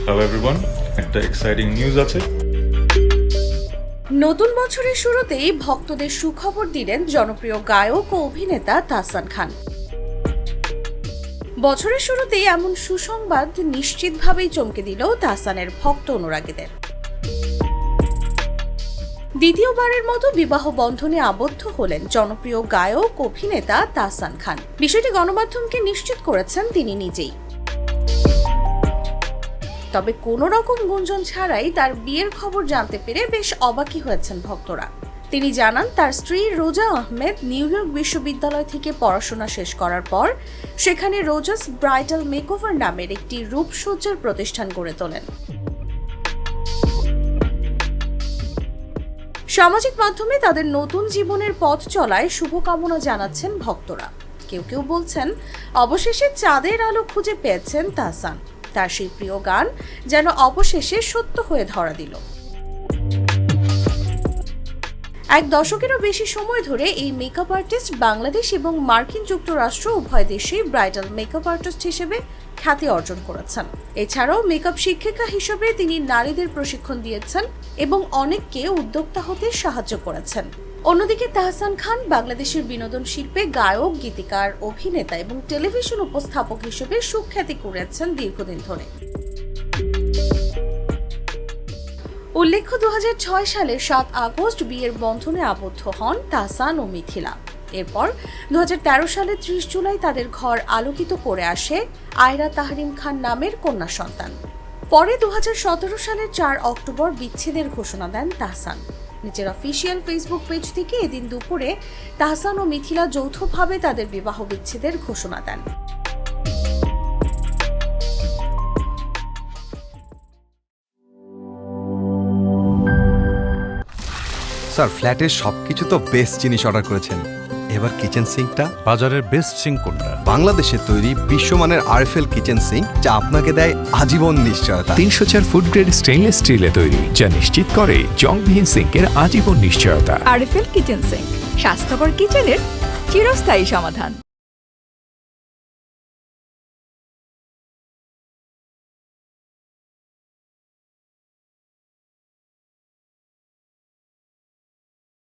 Hello everyone, একটা exciting news আছে। নতুন বছরের শুরুতেই ভক্তদের সুখবর দিলেন জনপ্রিয় গায়ক ও অভিনেতা তাহসান খান। বছরের শুরুতেই এমন সুসংবাদ নিশ্চিতভাবেই চমকে দিল তাহসানের ভক্ত অনুরাগীদের। দ্বিতীয়বারের মতো বিবাহ বন্ধনে আবদ্ধ হলেন জনপ্রিয় গায়ক অভিনেতা তাহসান খান। বিষয়টি গণমাধ্যমকে নিশ্চিত করেছেন তিনি নিজেই। তবে কোনো রকম গুঞ্জন ছাড়াই তার বিয়ের খবর জানতে পেরে বেশ অবাকই হয়েছেন ভক্তরা। তিনি জানান, তার স্ত্রী রোজা আহমেদ নিউ ইয়র্ক বিশ্ববিদ্যালয় থেকে পড়াশোনা শেষ করার পর সেখানে রোজাস ব্রাইডাল মেকওভার নামের একটি রূপসজ্জার প্রতিষ্ঠান গড়ে তোলেন। সামাজিক মাধ্যমে তাদের নতুন জীবনের পথ চলায় শুভকামনা জানাচ্ছেন ভক্তরা। কেউ কেউ বলছেন, অবশেষে চাঁদের আলো খুঁজে পেয়েছেন তাহসান। তার সেই প্রিয় গান যেন অবশেষে সত্য হয়ে ধরা দিল। এক দশকেরও বেশি সময় ধরে এই মেকআপ আর্টিস্ট বাংলাদেশ এবং মার্কিন যুক্তরাষ্ট্র উভয় দেশেই ব্রাইডাল মেকআপ আর্টিস্ট হিসেবে খ্যাতি অর্জন করেছেন। এছাড়াও মেকআপ শিক্ষিকা হিসেবে তিনি নারীদের প্রশিক্ষণ দিয়েছেন এবং অনেককে উদ্যোক্তা হতে সাহায্য করেছেন। অন্যদিকে তাহসান খান বাংলাদেশের বিনোদন শিল্পে গায়ক, গীতিকার, অভিনেতা এবং টেলিভিশন উপস্থাপক হিসেবে সুখ্যাতি কুড়িয়েছেন দীর্ঘদিন ধরে। উল্লেখ্য, 2006 সালের 7 আগস্ট বিয়ের বন্ধনে আবদ্ধ হন তাহসান ও মিথিলা। এরপর 2013 সালের 30 জুলাই তাদের ঘর আলোকিত করে আসে আয়রা তাহরিম খান নামের কন্যা সন্তান। পরে 2017 সালের 4 অক্টোবর বিচ্ছেদের ঘোষণা দেন তাহসান। নিজের অফিসিয়াল ফেসবুক পেজ থেকে এদিন দুপুরে তাহসান ও মিথিলা যৌথভাবে তাদের বিবাহ বিচ্ছেদের ঘোষণা দেন। স্যার, ফ্ল্যাটের সবকিছু তো বেস্ট জিনিস অর্ডার করেছেন, এবার কিচেন সিঙ্কটা? বাজারের বেস্ট সিঙ্ক কোনটা? বাংলাদেশের তৈরি বিশ্বমানের আরএফএল কিচেন সিঙ্ক, যা আপনাকে দেয় আজীবন নিশ্চয়তা। 304 ফুড গ্রেড স্টেইনলেস স্টিলে তৈরি, যা নিশ্চিত করে জংবিহীন সিঙ্কের আজীবন নিশ্চয়তা। আরএফএল কিচেন সিঙ্ক, স্বাস্থ্যকর কিচেনের চিরস্থায়ী সমাধান।